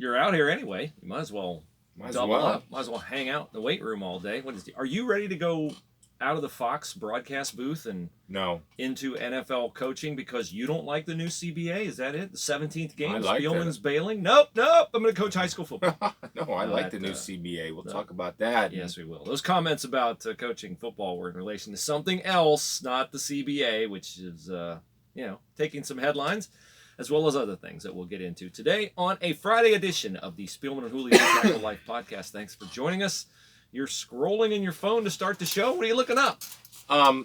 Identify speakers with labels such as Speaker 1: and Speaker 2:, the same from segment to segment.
Speaker 1: you're out here anyway. You might as well double
Speaker 2: well.
Speaker 1: up. Might as well hang out in the weight room all day. Are you ready to go out of the Fox broadcast booth and into NFL coaching because you don't like the new CBA? Is that it? The 17th game? Spielman's bailing? Nope. I'm going to coach high school football.
Speaker 2: I like the new CBA. We'll talk about that.
Speaker 1: Yes, we will. Those comments about coaching football were in relation to something else, not the CBA, which is, taking some headlines, as well as other things that we'll get into today on a Friday edition of the Spielman and Hooley Tackle Life podcast. Thanks for joining us. You're scrolling in your phone to start the show. What are you looking up?
Speaker 2: How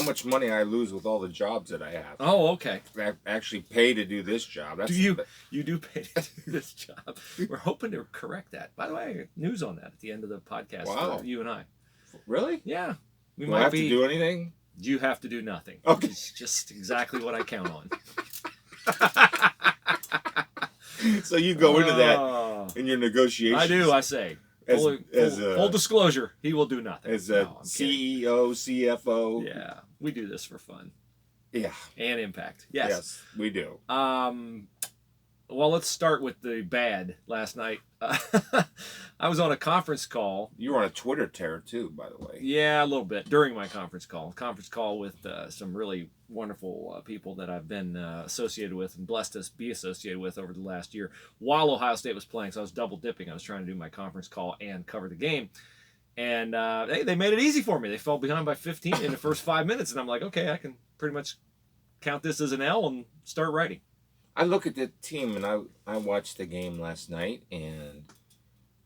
Speaker 2: much money I lose with all the jobs that I have.
Speaker 1: Oh, okay.
Speaker 2: I actually pay to do this job.
Speaker 1: You do pay to do this job. We're hoping to correct that. By the way, news on that at the end of the podcast for you and I.
Speaker 2: Really?
Speaker 1: Yeah.
Speaker 2: Do I have to do anything?
Speaker 1: You have to do nothing.
Speaker 2: Okay.
Speaker 1: It's just exactly what I count on.
Speaker 2: So you go into that in your negotiations.
Speaker 1: I do, I say. Full disclosure, he will do nothing.
Speaker 2: As a CEO, CFO.
Speaker 1: Yeah, we do this for fun.
Speaker 2: Yeah.
Speaker 1: And impact. Yes,
Speaker 2: we do.
Speaker 1: Well, let's start with the bad last night. I was on a conference call.
Speaker 2: You were on a Twitter tear, too, by the way.
Speaker 1: Yeah, a little bit during my conference call. With some really wonderful people that I've been associated with and blessed to be associated with over the last year while Ohio State was playing. So I was double dipping. I was trying to do my conference call and cover the game. And they made it easy for me. They fell behind by 15 in the first 5 minutes. And I'm like, okay, I can pretty much count this as an L and start writing.
Speaker 2: I look at the team, and I watched the game last night, and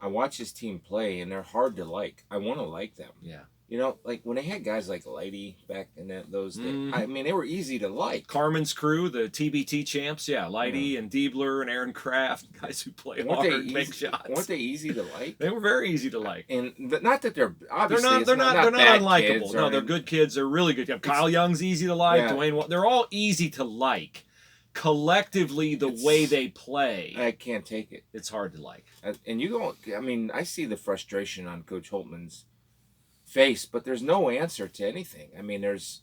Speaker 2: I watched this team play, and they're hard to like. I want to like them.
Speaker 1: Yeah.
Speaker 2: You know, like when they had guys like Lighty back in those days, I mean, they were easy to like.
Speaker 1: Carmen's crew, the TBT champs, Lighty and Diebler and Aaron Kraft, guys who play hard and make shots.
Speaker 2: Weren't they easy to like?
Speaker 1: They were very easy to like.
Speaker 2: And not that they're obviously
Speaker 1: they're not unlikable. No, they're good kids. They're really good kids. Kyle Young's easy to like. Yeah. Dwayne, they're all easy to like. Collectively, the way they play,
Speaker 2: I can't take it.
Speaker 1: It's hard to like.
Speaker 2: And you go. I mean, I see the frustration on Coach Holtman's face, but there's no answer to anything. I mean, there's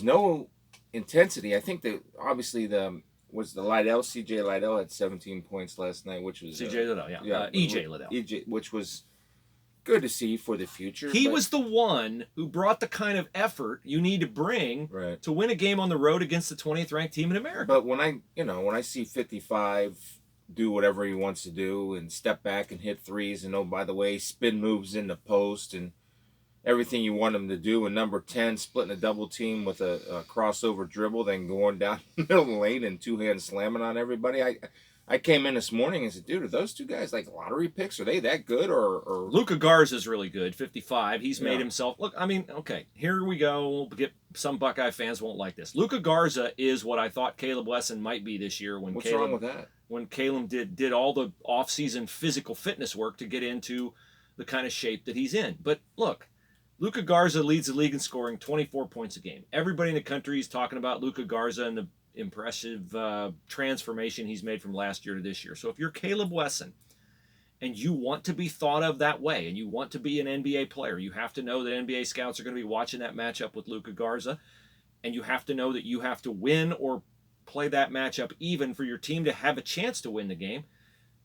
Speaker 2: no intensity. I think that obviously CJ Liddell had 17 points last night, which was
Speaker 1: CJ Liddell, EJ Liddell,
Speaker 2: which was good to see for the future.
Speaker 1: He was the one who brought the kind of effort you need to bring to win a game on the road against the 20th ranked team in America.
Speaker 2: But when I see 55 do whatever he wants to do and step back and hit threes, and by the way, spin moves in the post and everything you want him to do, and number 10 splitting a double team with a crossover dribble, then going down the middle of the lane and two-hand slamming on everybody. I came in this morning and said, dude, are those two guys like lottery picks? Are they that good? Or
Speaker 1: Luka Garza's really good, 55. He's made himself look. I mean, okay, here we go. Some Buckeye fans won't like this. Luka Garza is what I thought Caleb Wesson might be this year
Speaker 2: What's wrong with that?
Speaker 1: When Caleb did all the off-season physical fitness work to get into the kind of shape that he's in. But look, Luka Garza leads the league in scoring 24 points a game. Everybody in the country is talking about Luka Garza and the impressive transformation he's made from last year to this year. So if you're Caleb Wesson and you want to be thought of that way and you want to be an NBA player, you have to know that NBA scouts are going to be watching that matchup with Luka Garza, and you have to know that you have to win or play that matchup even for your team to have a chance to win the game.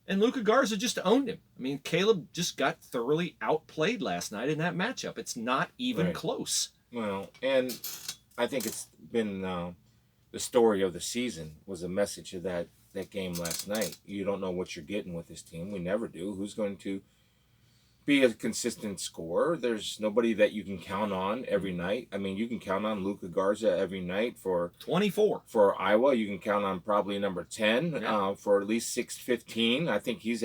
Speaker 1: And Luka Garza just owned him. I mean, Caleb just got thoroughly outplayed last night in that matchup. It's not even close.
Speaker 2: Well, and I think it's been the story of the season was a message of that game last night. You don't know what you're getting with this team. We never do. Who's going to be a consistent scorer? There's nobody that you can count on every night. I mean, you can count on Luka Garza every night for
Speaker 1: 24.
Speaker 2: For Iowa, you can count on probably number 10 for at least 6-15. I think he's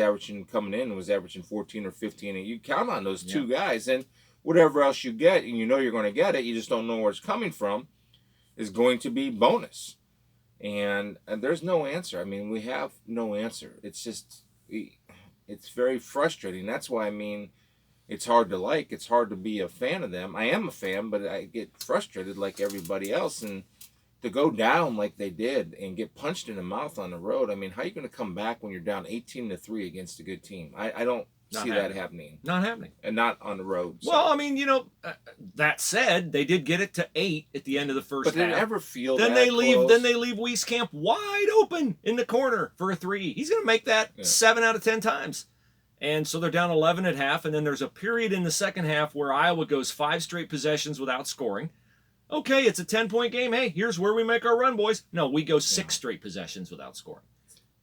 Speaker 2: coming in was averaging 14 or 15. And you count on those two guys, and whatever else you get, and you know you're going to get it, you just don't know where it's coming from, is going to be bonus. And there's no answer. I mean, we have no answer. It's just, it's very frustrating. That's why, I mean, it's hard to like. It's hard to be a fan of them. I am a fan, but I get frustrated like everybody else. And to go down like they did and get punched in the mouth on the road, I mean, how are you going to come back when you're down 18-3 against a good team? I don't see that happening.
Speaker 1: Not happening.
Speaker 2: And not on the road. So.
Speaker 1: Well, I mean, that said, they did get it to 8 at the end of the first half.
Speaker 2: But did it ever feel
Speaker 1: then
Speaker 2: that
Speaker 1: they leave.
Speaker 2: close?
Speaker 1: Then they leave Wieskamp wide open in the corner for a 3. He's going to make that 7 out of 10 times. And so they're down 11 at half, and then there's a period in the second half where Iowa goes 5 straight possessions without scoring. Okay, it's a 10-point game. Hey, here's where we make our run, boys. No, we go 6 straight possessions without scoring.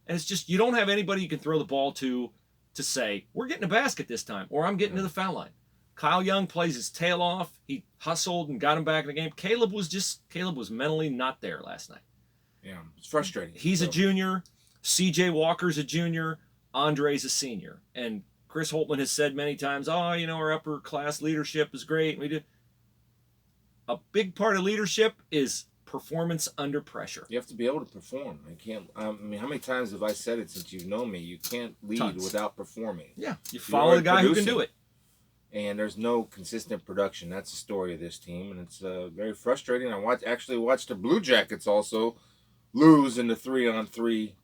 Speaker 1: And it's just, you don't have anybody you can throw the ball to say, we're getting a basket this time, or I'm getting to the foul line. Kyle Young plays his tail off. He hustled and got him back in the game. Caleb was mentally not there last night.
Speaker 2: Yeah, it's frustrating.
Speaker 1: He's a junior. CJ Walker's a junior. Andre's a senior. And Chris Holtmann has said many times, our upper class leadership is great. We do. A big part of leadership is performance under pressure.
Speaker 2: You have to be able to perform. How many times have I said it since you've known me? You can't lead without performing.
Speaker 1: Yeah, you follow the guy who can do it.
Speaker 2: And there's no consistent production. That's the story of this team, and it's very frustrating. I actually watched the Blue Jackets also lose in the 3-on-3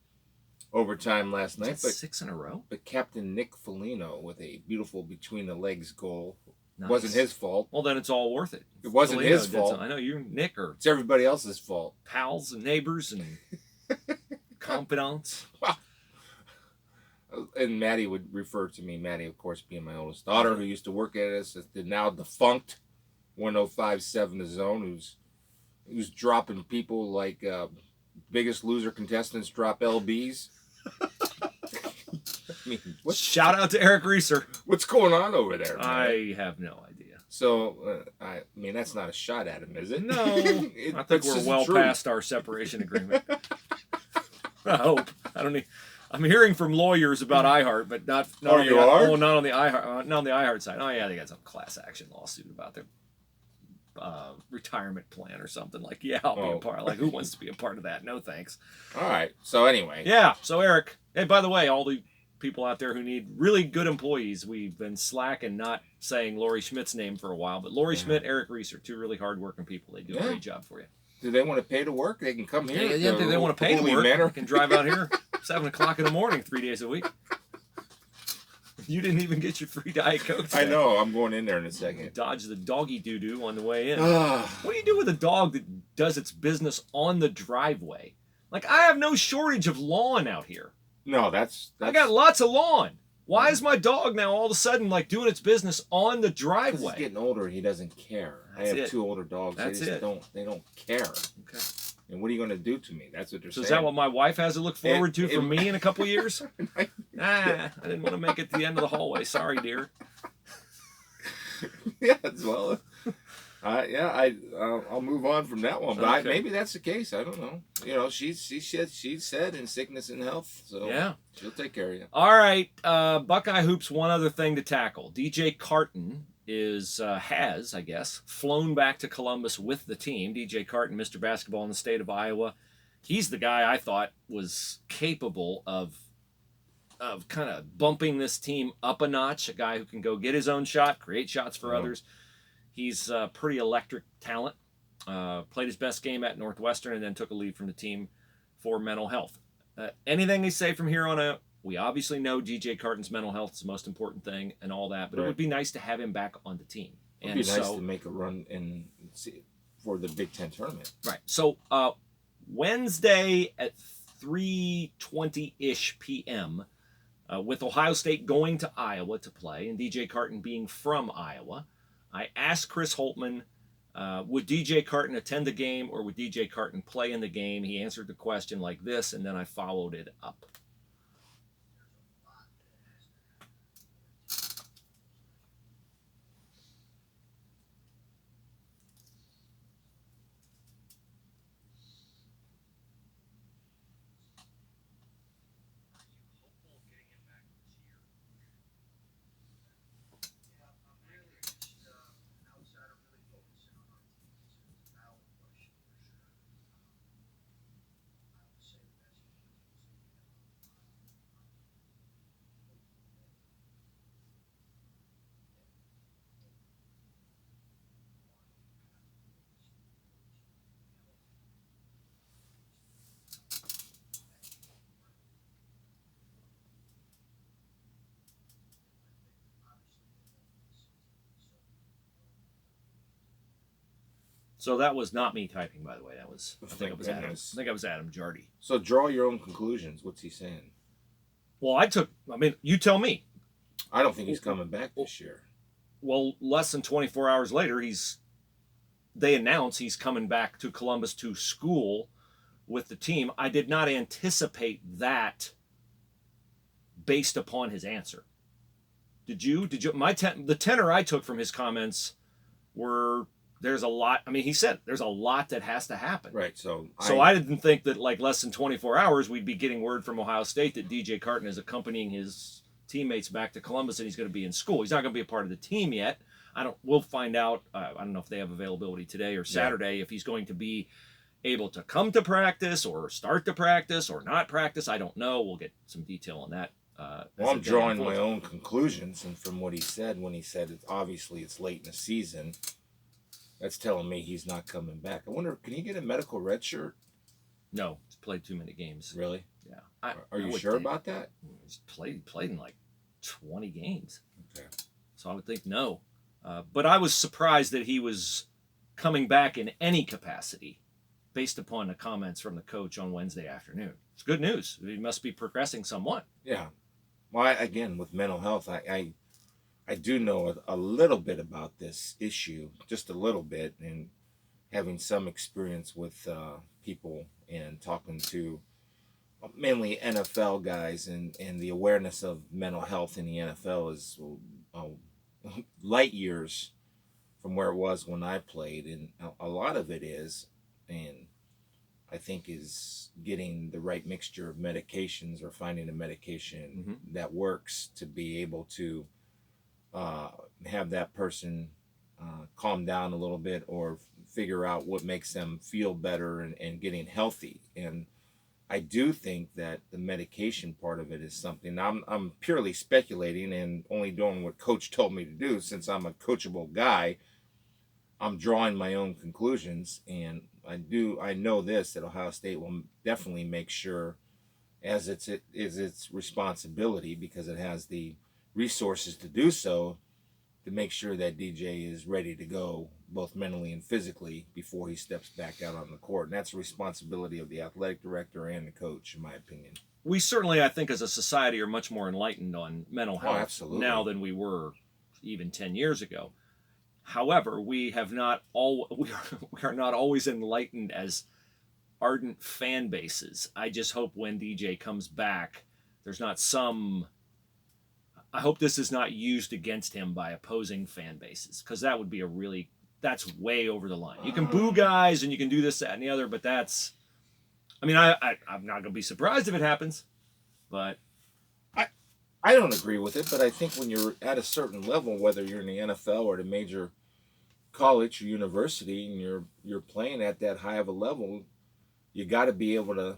Speaker 2: overtime last night.
Speaker 1: But 6 in a row?
Speaker 2: But Captain Nick Foligno with a beautiful between-the-legs goal.
Speaker 1: Nice.
Speaker 2: Wasn't his fault.
Speaker 1: Well, then it's all worth it.
Speaker 2: It wasn't his fault.
Speaker 1: I know you, Nick, or
Speaker 2: it's everybody else's fault.
Speaker 1: Pals and neighbors and confidants.
Speaker 2: And Maddie would refer to me, Maddie, of course, being my oldest daughter, who used to work at us at the now defunct 105.7 The Zone, who's dropping people like Biggest Loser contestants drop LBs.
Speaker 1: Shout out to Eric Reeser.
Speaker 2: What's going on over there, man?
Speaker 1: I have no idea.
Speaker 2: So, that's not a shot at him, is it?
Speaker 1: No. I think we're well past our separation agreement. I hope. I'm hearing from lawyers about iHeart, but not on the iHeart side. Oh yeah, they got some class action lawsuit about their retirement plan or something. Like, yeah, I'll be a part. Like, who wants to be a part of that? No thanks.
Speaker 2: All right. So anyway.
Speaker 1: Yeah. So Eric, hey, by the way, all the people out there who need really good employees, we've been slack and not saying Lori Schmidt's name for a while, but Lori Schmidt, Eric Reeser, 2 really hard-working people. They do a great job for you.
Speaker 2: Do they want to pay to work? They can come here.
Speaker 1: Yeah, they want to pay to work. They can drive out here 7 o'clock in the morning, 3 days a week. You didn't even get your free Diet Coke today.
Speaker 2: I know. I'm going in there in a second.
Speaker 1: Dodge the doggy doo-doo on the way in. What do you do with a dog that does its business on the driveway? Like, I have no shortage of lawn out here.
Speaker 2: No, that's...
Speaker 1: I got lots of lawn. Why is my dog now all of a sudden like doing its business on the driveway?
Speaker 2: He's getting older. He doesn't care. I have 2 older dogs. They don't care. Okay. And what are you going to do to me? That's what they're saying.
Speaker 1: Is that what my wife has to look forward to from me in a couple years? I didn't want to make it to the end of the hallway. Sorry, dear.
Speaker 2: Yeah, well, I'll move on from that one. But maybe that's the case. I don't know. She said in sickness and health. So yeah, she'll take care of you.
Speaker 1: All right, Buckeye Hoops. One other thing to tackle. DJ Carton has, I guess, flown back to Columbus with the team. DJ Carton, Mr. Basketball in the state of Iowa. He's the guy I thought was capable of kind of bumping this team up a notch. A guy who can go get his own shot, create shots for others. He's a pretty electric talent. Played his best game at Northwestern and then took a leave from the team for mental health. Anything they say from here on out, we obviously know DJ Carton's mental health is the most important thing and all that, but it would be nice to have him back on the team.
Speaker 2: It would be nice to make a run for the Big Ten tournament.
Speaker 1: Right. So Wednesday at 3:20-ish p.m., with Ohio State going to Iowa to play and DJ Carton being from Iowa, I asked Chris Holtmann, would DJ Carton attend the game or would DJ Carton play in the game? He answered the question like this, and then I followed it up. So that was not me typing, by the way. That was I think
Speaker 2: Thank
Speaker 1: it was Adam. I
Speaker 2: goodness.
Speaker 1: think it was Adam Jardy.
Speaker 2: So draw your own conclusions. What's he saying?
Speaker 1: Well, you tell me.
Speaker 2: I don't think he's coming back this year.
Speaker 1: Well, less than 24 hours later, they announce he's coming back to Columbus to school with the team. I did not anticipate that based upon his answer. Did you? The tenor I took from his comments were there's a lot. I mean, he said there's a lot that has to happen.
Speaker 2: Right. So
Speaker 1: I didn't think that like less than 24 hours we'd be getting word from Ohio State that DJ Carton is accompanying his teammates back to Columbus and he's going to be in school. He's not going to be a part of the team yet. We'll find out. I don't know if they have availability today or Saturday, if he's going to be able to come to practice or start to practice or not practice. I don't know. We'll get some detail on that.
Speaker 2: Well, I'm drawing my own conclusions, and from what he said, when he said it's late in the season, that's telling me he's not coming back. I wonder, can he get a medical red shirt?
Speaker 1: No, he's played too many games.
Speaker 2: Really?
Speaker 1: Yeah.
Speaker 2: Are you sure about that?
Speaker 1: He's played in like 20 games.
Speaker 2: Okay.
Speaker 1: So I would think no. But I was surprised that he was coming back in any capacity based upon the comments from the coach on Wednesday afternoon. It's good news. He must be progressing somewhat.
Speaker 2: Yeah. Well, again, with mental health, I do know a little bit about this issue, just a little bit, and having some experience with people and talking to mainly NFL guys, and the awareness of mental health in the NFL is light years from where it was when I played, and a lot of it is, and I think is getting the right mixture of medications or finding a medication that works to be able to have that person calm down a little bit or figure out what makes them feel better and getting healthy. And I do think that the medication part of it is something. I'm purely speculating and only doing what Coach told me to do. Since I'm a coachable guy, I'm drawing my own conclusions, and I know this, that Ohio State will definitely make sure, as its responsibility, because it has the resources to do so, to make sure that DJ is ready to go both mentally and physically before he steps back out on the court. And that's a responsibility of the athletic director and the coach, in my opinion.
Speaker 1: We certainly, I think, as a society are much more enlightened on mental health now than we were even 10 years ago. However, we are not always enlightened as ardent fan bases. I just hope when DJ comes back, there's not I hope this is not used against him by opposing fan bases, because that would be that's way over the line. You can boo guys and you can do this, that, and the other, but I'm not going to be surprised if it happens, but
Speaker 2: I don't agree with it, but I think when you're at a certain level, whether you're in the NFL or at a major college or university, and you're playing at that high of a level, you got to be able to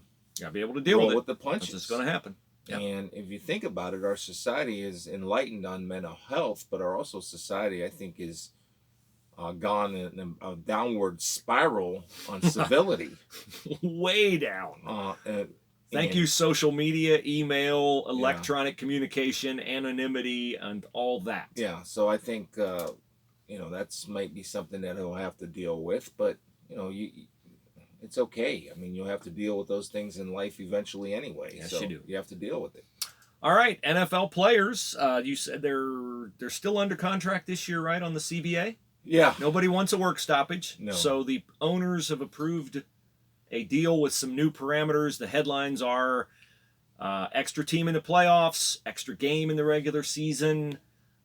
Speaker 1: deal
Speaker 2: with the punches.
Speaker 1: That's just going to happen. Yep.
Speaker 2: And if you think about it, our society is enlightened on mental health, but our also society, I think, is gone in a downward spiral on civility.
Speaker 1: Way down. Thank you, social media, email, electronic communication, anonymity, and all that.
Speaker 2: Yeah, so I think, that's might be something that he'll have to deal with, but, it's okay. I mean, you'll have to deal with those things in life eventually anyway.
Speaker 1: Yes,
Speaker 2: so
Speaker 1: you do.
Speaker 2: You have to deal with it.
Speaker 1: All right, NFL players, you said they're still under contract this year, right, on the CBA?
Speaker 2: Yeah.
Speaker 1: Nobody wants a work stoppage.
Speaker 2: No.
Speaker 1: So the owners have approved a deal with some new parameters. The headlines are extra team in the playoffs, extra game in the regular season.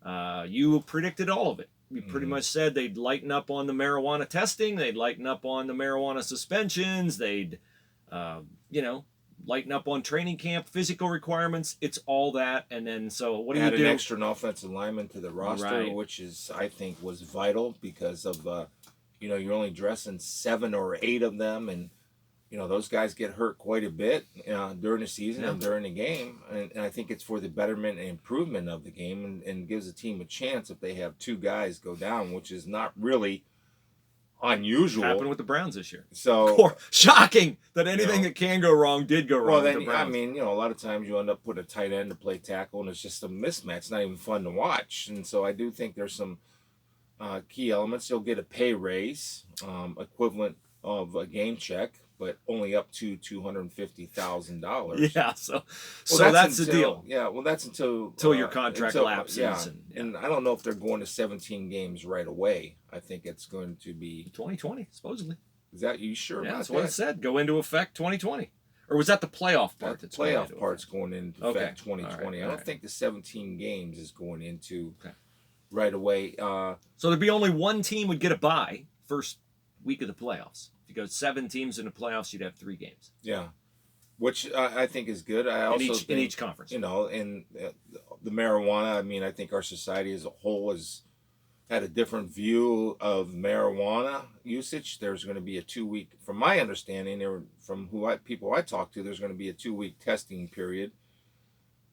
Speaker 1: You predicted all of it. You pretty much said they'd lighten up on the marijuana testing. They'd lighten up on the marijuana suspensions. They'd, lighten up on training camp, physical requirements. It's all that. And then, so what do you do?
Speaker 2: Add an extra offensive lineman to the roster, which I think was vital because of, you're only dressing 7 or 8 of them. And, those guys get hurt quite a bit during the season and during the game. And I think it's for the betterment and improvement of the game and gives the team a chance if they have 2 guys go down, which is not really unusual.
Speaker 1: Happened with the Browns this year.
Speaker 2: So
Speaker 1: shocking that anything that can go wrong did go wrong.
Speaker 2: Well,
Speaker 1: then
Speaker 2: with the Browns. A lot of times you end up putting a tight end to play tackle, and it's just a mismatch. It's not even fun to watch. And so I do think there's some key elements. You'll get a pay raise, equivalent of a game check, but only up to $250,000.
Speaker 1: Yeah, so that's the deal.
Speaker 2: Yeah, well, that's until
Speaker 1: Your contract lapses.
Speaker 2: Yeah, and I don't know if they're going to 17 games right away. I think it's going to be
Speaker 1: 2020, supposedly.
Speaker 2: Is that you sure?
Speaker 1: Yeah,
Speaker 2: about
Speaker 1: that's
Speaker 2: that?
Speaker 1: what it said. Go into effect 2020. Or was that the playoff part?
Speaker 2: The playoff part's going into effect 2020.
Speaker 1: Right,
Speaker 2: I don't think the 17 games is going into
Speaker 1: okay.
Speaker 2: right away.
Speaker 1: So there'd be only one team would get a bye first week of the playoffs. If you go 7 teams in the playoffs, you'd have 3 games.
Speaker 2: Yeah, which I think is good. I also
Speaker 1: in each conference.
Speaker 2: You know, in the marijuana. I mean, I think our society as a whole has had a different view of marijuana usage. There's going to be a 2-week, from my understanding, or from people I talk to, there's going to be a 2-week testing period,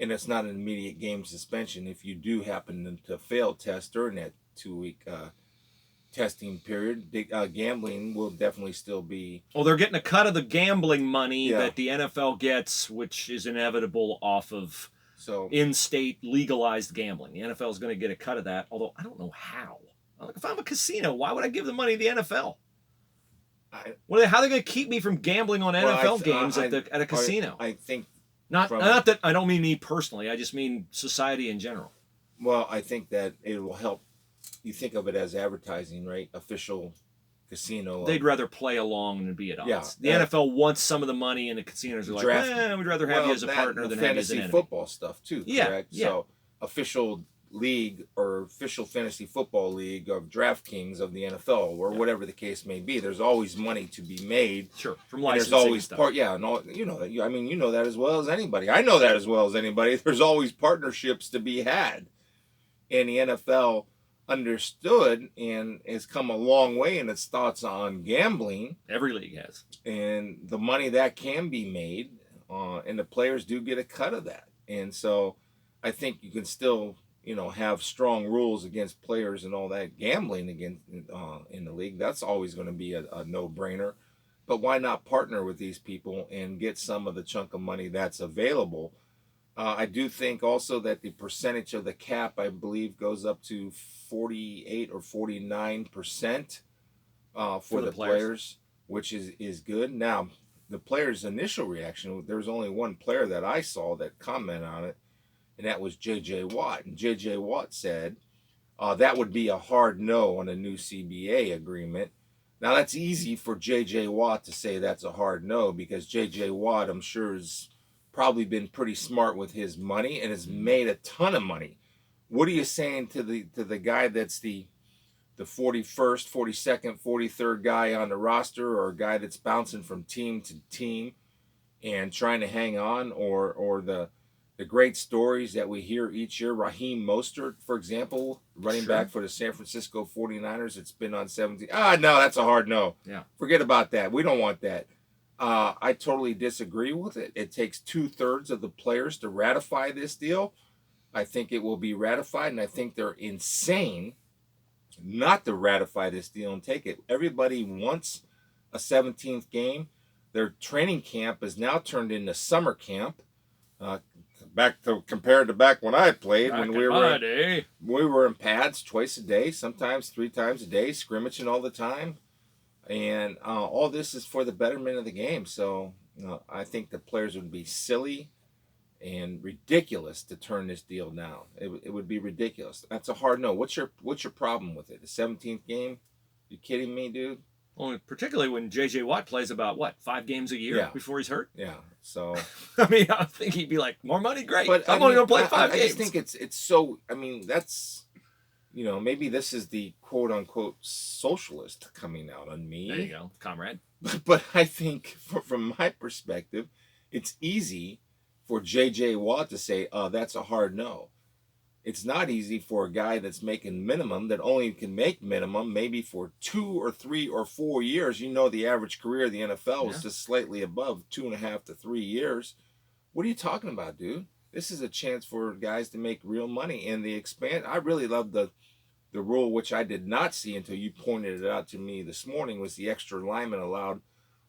Speaker 2: and it's not an immediate game suspension. If you do happen to fail test during that 2-week testing period, gambling will definitely still be.
Speaker 1: Well, they're getting a cut of the gambling money that the NFL gets, which is inevitable off of in-state legalized gambling. The NFL is going to get a cut of that, although I don't know how. Like, if I'm a casino, why would I give the money to the NFL? How are they going to keep me from gambling on NFL games at a casino?
Speaker 2: I think
Speaker 1: not that I don't mean me personally. I just mean society in general.
Speaker 2: Well, I think that it will help. You think of it as advertising, right? Official casino.
Speaker 1: They'd rather play along than be at odds.
Speaker 2: Yeah,
Speaker 1: the NFL wants some of the money, and the casinos are like, we'd rather have you as a partner than have you as an enemy.
Speaker 2: Fantasy football stuff too, correct?
Speaker 1: Yeah.
Speaker 2: So official league or official fantasy football league of DraftKings of the NFL or whatever the case may be. There's always money to be made.
Speaker 1: Sure, from licensing.
Speaker 2: There's always
Speaker 1: stuff.
Speaker 2: and all, you know that. I mean, you know that as well as anybody. I know that as well as anybody. There's always partnerships to be had, and the NFL understood and has come a long way in its thoughts on gambling.
Speaker 1: Every league has.
Speaker 2: And the money that can be made, and the players do get a cut of that. And so I think you can still, have strong rules against players and all that gambling against in the league. That's always going to be a no-brainer. But why not partner with these people and get some of the chunk of money that's available? I do think also that the percentage of the cap, I believe, goes up to 48 or 49% for the players, which is good. Now, the players' initial reaction, there was only one player that I saw that commented on it, and that was J.J. Watt. And J.J. Watt said that would be a hard no on a new CBA agreement. Now, that's easy for J.J. Watt to say that's a hard no, because J.J. Watt, I'm sure, is probably been pretty smart with his money and has made a ton of money. What are you saying to the guy that's the 41st, 42nd, 43rd guy on the roster, or a guy that's bouncing from team to team and trying to hang on, or the great stories that we hear each year? Raheem Mostert, for example, running back for the San Francisco 49ers, it's been on 17. No, that's a hard no.
Speaker 1: Yeah.
Speaker 2: Forget about that. We don't want that. I totally disagree with it. It takes 2/3 of the players to ratify this deal. I think it will be ratified, and I think they're insane not to ratify this deal and take it. Everybody wants a 17th game. Their training camp is now turned into summer camp. Compared to back when I played, when we were in pads twice a day, sometimes 3 times a day, scrimmaging all the time. And all this is for the betterment of the game. So I think the players would be silly and ridiculous to turn this deal down. It would be ridiculous. That's a hard no. What's your problem with it? The 17th game? You kidding me, dude?
Speaker 1: Well, particularly when J.J. Watt plays about, 5 games a year before he's hurt?
Speaker 2: Yeah, so...
Speaker 1: I mean, I think he'd be like, more money? Great. But I'm only going to play 5 games.
Speaker 2: I just think it's so... I mean, that's... maybe this is the quote-unquote socialist coming out on me.
Speaker 1: There you go, comrade.
Speaker 2: But I think, from my perspective, it's easy for J.J. Watt to say, that's a hard no. It's not easy for a guy that's making minimum, that only can make minimum maybe for 2 or 3 or 4 years. The average career of the NFL is just slightly above 2.5 to 3 years. What are you talking about, dude? This is a chance for guys to make real money. And I really love the rule, which I did not see until you pointed it out to me this morning, was the extra lineman allowed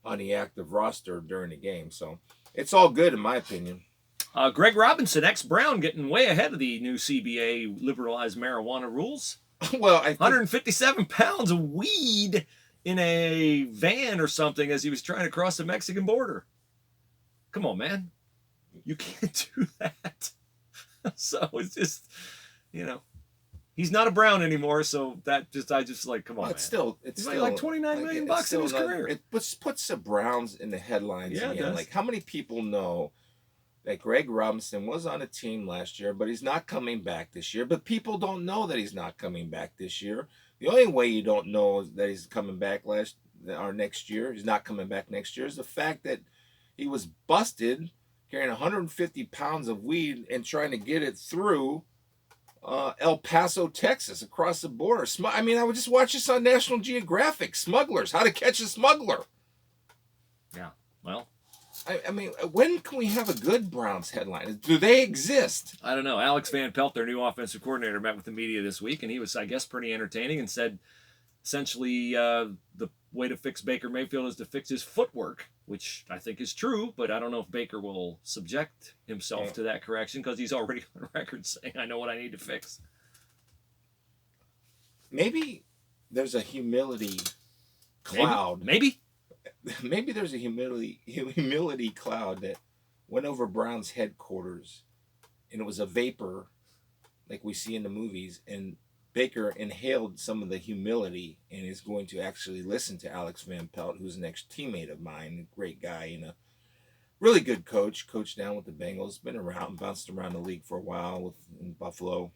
Speaker 2: on the active roster during the game. So it's all good in my opinion.
Speaker 1: Greg Robinson, ex-Brown, getting way ahead of the new CBA liberalized marijuana rules.
Speaker 2: Well, I think
Speaker 1: 157 pounds of weed in a van or something as he was trying to cross the Mexican border. Come on, man. You can't do that. So it's just, he's not a Brown anymore. So I just like, come on, man.
Speaker 2: It's still
Speaker 1: like $29 million bucks in his career.
Speaker 2: It puts the Browns in the headlines
Speaker 1: Yeah,
Speaker 2: again. Like, how many people know that Greg Robinson was on a team last year, but he's not coming back this year? But people don't know that he's not coming back this year. The only way you don't know that he's coming back next year, he's not coming back next year, is the fact that he was busted carrying 150 pounds of weed and trying to get it through El Paso, Texas, across the border. I would just watch this on National Geographic. Smugglers, how to catch a smuggler.
Speaker 1: Yeah, well.
Speaker 2: When can we have a good Browns headline? Do they exist?
Speaker 1: I don't know. Alex Van Pelt, their new offensive coordinator, met with the media this week, and he was, I guess, pretty entertaining and said essentially the way to fix Baker Mayfield is to fix his footwork, which I think is true, but I don't know if Baker will subject himself to that correction because he's already on record saying, I know what I need to fix.
Speaker 2: Maybe there's a humility cloud.
Speaker 1: Maybe
Speaker 2: There's a humility cloud that went over Brown's headquarters, and it was a vapor like we see in the movies, and Baker inhaled some of the humility and is going to actually listen to Alex Van Pelt, who's an ex-teammate of mine, a great guy and a really good coach down with the Bengals, been around, bounced around the league for a while in Buffalo.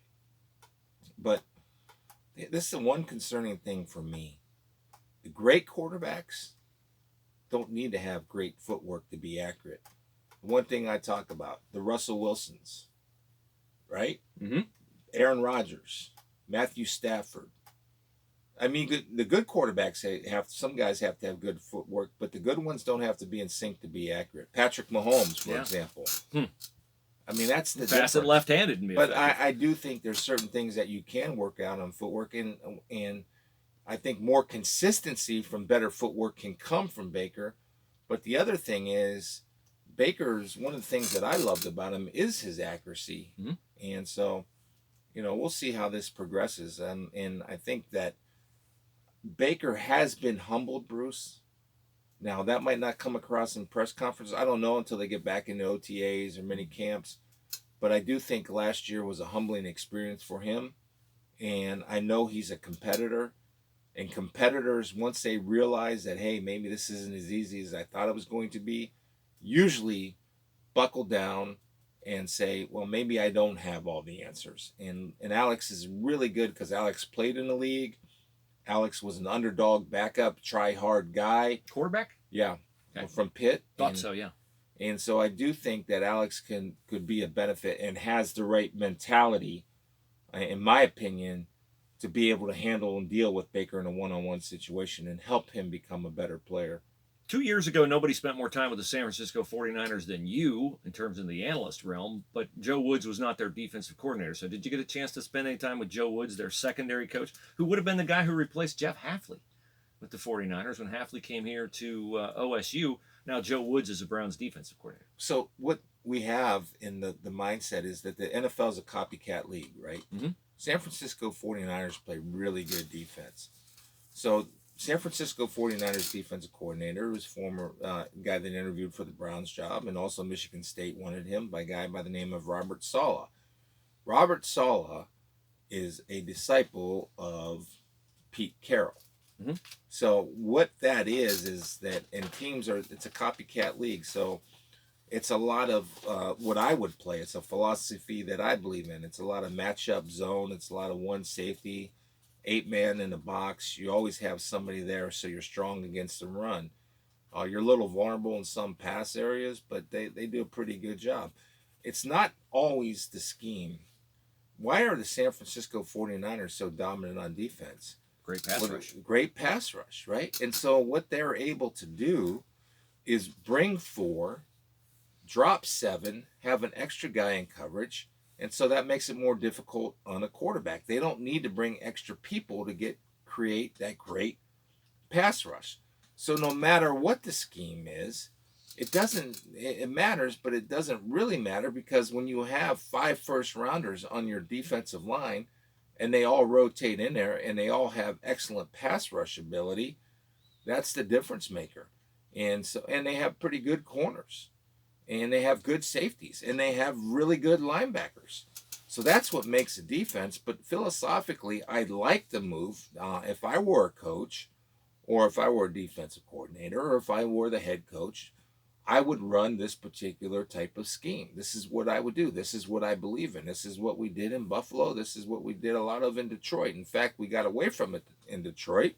Speaker 2: But this is the one concerning thing for me. The great quarterbacks don't need to have great footwork to be accurate. One thing I talk about, the Russell Wilsons, right?
Speaker 1: Mm-hmm.
Speaker 2: Aaron Rodgers, Matthew Stafford. The good quarterbacks some guys have to have good footwork, but the good ones don't have to be in sync to be accurate. Patrick Mahomes, for example. That's the
Speaker 1: pass it left-handed and be
Speaker 2: But I do think there's certain things that you can work out on footwork, and I think more consistency from better footwork can come from Baker. But the other thing is, Baker's one of the things that I loved about him is his accuracy.
Speaker 1: Mm-hmm.
Speaker 2: And so, we'll see how this progresses. And I think that Baker has been humbled, Bruce. Now, that might not come across in press conferences. I don't know until they get back into OTAs or mini camps. But I do think last year was a humbling experience for him. And I know he's a competitor. And competitors, once they realize that, hey, maybe this isn't as easy as I thought it was going to be, usually buckle down and say, well, maybe I don't have all the answers. And Alex is really good because Alex played in the league. Alex was an underdog backup, try-hard guy.
Speaker 1: Quarterback?
Speaker 2: Yeah,
Speaker 1: okay.
Speaker 2: From Pitt.
Speaker 1: Thought so, yeah.
Speaker 2: And so I do think that Alex could be a benefit and has the right mentality, in my opinion, to be able to handle and deal with Baker in a one-on-one situation and help him become a better player.
Speaker 1: 2 years ago, nobody spent more time with the San Francisco 49ers than you in terms of the analyst realm, but Joe Woods was not their defensive coordinator. So did you get a chance to spend any time with Joe Woods, their secondary coach, who would have been the guy who replaced Jeff Hafley with the 49ers when Hafley came here to OSU? Now Joe Woods is the Browns defensive coordinator.
Speaker 2: So what we have in the mindset is that the NFL is a copycat league, right?
Speaker 1: Mm-hmm.
Speaker 2: San Francisco 49ers play really good defense. So San Francisco 49ers defensive coordinator was former guy that interviewed for the Browns job, and also Michigan State wanted him by a guy by the name of Robert Saleh. Robert Saleh is a disciple of Pete Carroll.
Speaker 1: Mm-hmm.
Speaker 2: So what that is that, and it's a copycat league. So it's a lot of what I would play. It's a philosophy that I believe in. It's a lot of matchup zone. It's a lot of one safety, 8-man in the box. You always have somebody there, so you're strong against the run. You're a little vulnerable in some pass areas, but they do a pretty good job. It's not always the scheme. Why are the San Francisco 49ers so dominant on defense?
Speaker 1: Great pass rush.
Speaker 2: Great pass rush, right? And so what they're able to do is bring 4, drop 7, have an extra guy in coverage, and so that makes it more difficult on a quarterback. They don't need to bring extra people to create that great pass rush. So no matter what the scheme is, it matters, but it doesn't really matter because when you have 5 first-rounders on your defensive line, and they all rotate in there, and they all have excellent pass rush ability, that's the difference maker. And they have pretty good corners, and they have good safeties, and they have really good linebackers. So that's what makes a defense. But philosophically, I like the move. If I were a coach, or if I were a defensive coordinator, or if I were the head coach, I would run this particular type of scheme. This is what I would do. This is what I believe in. This is what we did in Buffalo. This is what we did a lot of in Detroit. In fact, we got away from it in Detroit.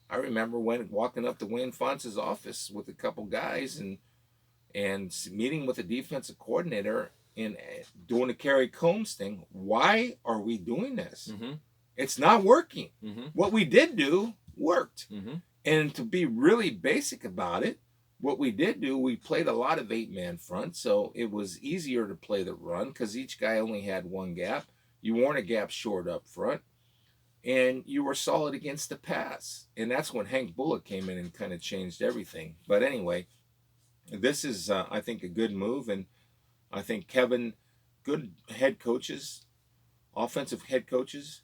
Speaker 2: I remember walking up to Wayne Fontz's office with a couple guys and meeting with the defensive coordinator and doing the Kerry Combs thing. Why are we doing this?
Speaker 1: Mm-hmm.
Speaker 2: It's not working.
Speaker 1: Mm-hmm.
Speaker 2: What we did do worked.
Speaker 1: Mm-hmm.
Speaker 2: And to be really basic about it, what we did do, we played a lot of 8-man front, so it was easier to play the run because each guy only had one gap. You weren't a gap short up front, and you were solid against the pass. And that's when Hank Bullock came in and kind of changed everything. But anyway, this is, I think, a good move, and I think Kevin, good head coaches, offensive head coaches,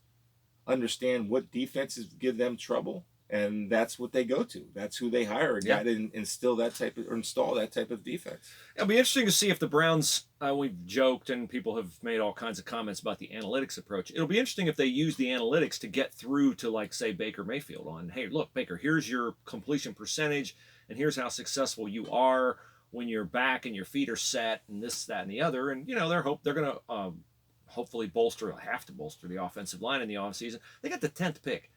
Speaker 2: understand what defenses give them trouble. And that's what they go to. That's who they hire, a guy to install that type of defense.
Speaker 1: It'll be interesting to see if the Browns, we've joked and people have made all kinds of comments about the analytics approach. It'll be interesting if they use the analytics to get through to, like, say, Baker Mayfield on, hey, look, Baker, here's your completion percentage, and here's how successful you are when you're back and your feet are set, and this, that, and the other. And, they're going to hopefully have to bolster the offensive line in the offseason. They got the 10th pick.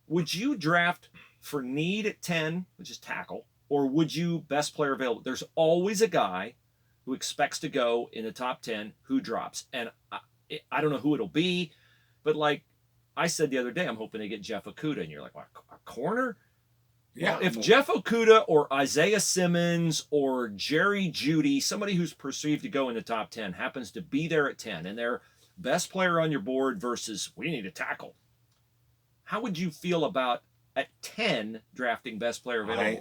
Speaker 1: Would you draft for need at 10, which is tackle, or would you best player available? There's always a guy who expects to go in the top 10 who drops. And I don't know who it'll be, but like I said the other day, I'm hoping they get Jeff Okudah. And you're like, what, a corner?
Speaker 2: Yeah.
Speaker 1: Well, if Jeff Okudah or Isaiah Simmons or Jerry Jeudy, somebody who's perceived to go in the top 10, happens to be there at 10, and they're best player on your board versus we need a tackle, how would you feel about at 10 drafting best player available?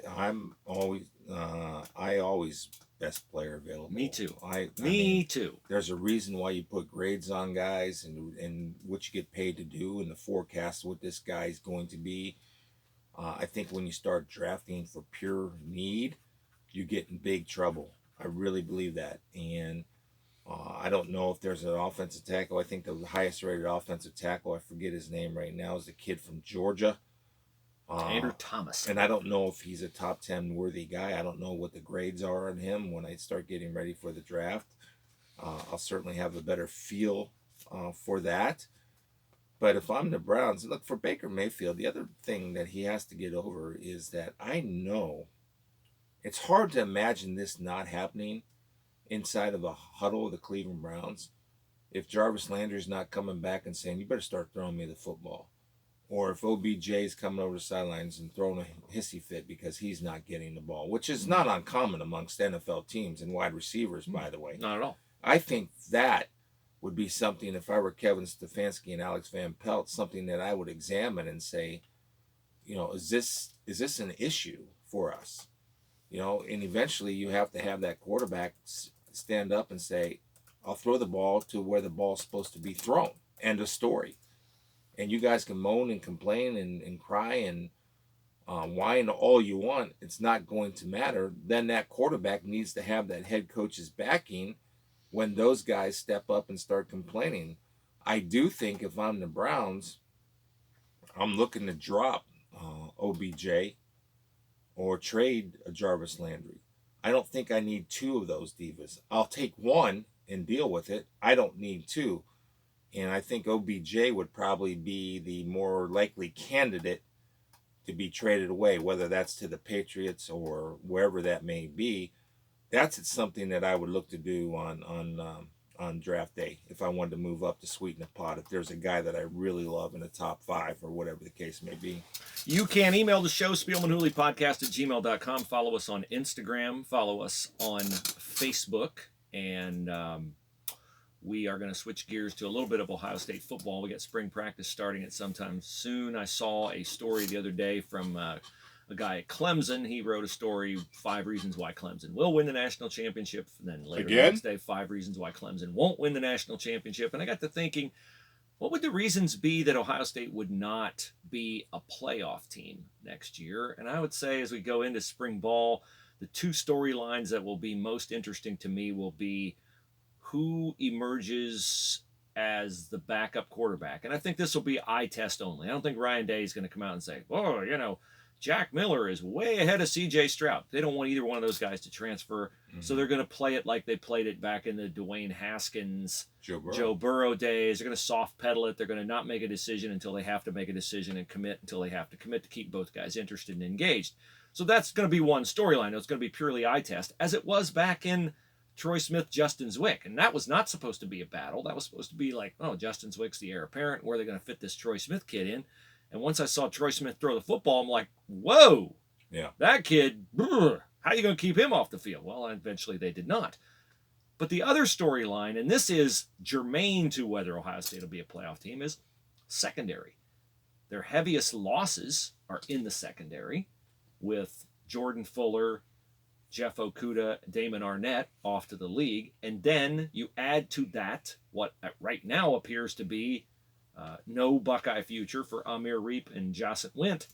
Speaker 2: I always best player available.
Speaker 1: Me too.
Speaker 2: Me too. There's a reason why you put grades on guys and what you get paid to do and the forecast what this guy's going to be. I think when you start drafting for pure need, you get in big trouble. I really believe that. And I don't know if there's an offensive tackle. I think the highest rated offensive tackle, I forget his name right now, is the kid from Georgia.
Speaker 1: Andrew Thomas.
Speaker 2: And I don't know if he's a top 10 worthy guy. I don't know what the grades are on him when I start getting ready for the draft. I'll certainly have a better feel for that. But if I'm the Browns, look, for Baker Mayfield, the other thing that he has to get over is that I know it's hard to imagine this not happening inside of a huddle of the Cleveland Browns if Jarvis Landry's not coming back and saying, you better start throwing me the football. Or if OBJ is coming over the sidelines and throwing a hissy fit because he's not getting the ball, which is not uncommon amongst NFL teams and wide receivers, by the way.
Speaker 1: Not at all.
Speaker 2: I think that would be something, if I were Kevin Stefanski and Alex Van Pelt, something that I would examine and say, is this an issue for us? And eventually you have to have that quarterback stand up and say, I'll throw the ball to where the ball's supposed to be thrown. End of story. And you guys can moan and complain and cry and whine all you want. It's not going to matter. Then that quarterback needs to have that head coach's backing when those guys step up and start complaining. I do think if I'm the Browns, I'm looking to drop OBJ or trade a Jarvis Landry. I don't think I need two of those divas. I'll take one and deal with it. I don't need two. And I think OBJ would probably be the more likely candidate to be traded away, whether that's to the Patriots or wherever that may be. That's something that I would look to do on draft day if I wanted to move up to sweeten the pot, if there's a guy that I really love in the top 5 or whatever the case may be.
Speaker 1: You can email the show, spielmanhooleypodcast@gmail.com. Follow us on Instagram. Follow us on Facebook. And we are going to switch gears to a little bit of Ohio State football. We got spring practice starting at sometime soon. I saw a story the other day from a guy at Clemson. He wrote a story, 5 reasons why Clemson will win the national championship. And then later the next day, 5 reasons why Clemson won't win the national championship. And I got to thinking, What would the reasons be that Ohio State would not be a playoff team next year? And I would say as we go into spring ball, the two storylines that will be most interesting to me will be who emerges as the backup quarterback. And I think this will be eye test only. I don't think Ryan Day is going to come out and say, oh, Jack Miller is way ahead of C.J. Stroud. They don't want either one of those guys to transfer, so they're going to play it like they played it back in the Dwayne Haskins, Joe Burrow days. They're going to soft pedal it. They're going to not make a decision until they have to make a decision and commit until they have to commit to keep both guys interested and engaged. So that's going to be one storyline. It's going to be purely eye test, as it was back in Troy Smith, Justin Zwick. And that was not supposed to be a battle. That was supposed to be like, oh, Justin Zwick's the heir apparent. Where are they going to fit this Troy Smith kid in? And once I saw Troy Smith throw the football, I'm like, whoa, that kid, how are you going to keep him off the field? Well, eventually they did not. But the other storyline, and this is germane to whether Ohio State will be a playoff team, is secondary. Their heaviest losses are in the secondary, with Jordan Fuller, Jeff Okudah, Damon Arnett off to the league. And then you add to that what right now appears to be no Buckeye future for Amir Reep and Jacent Wint.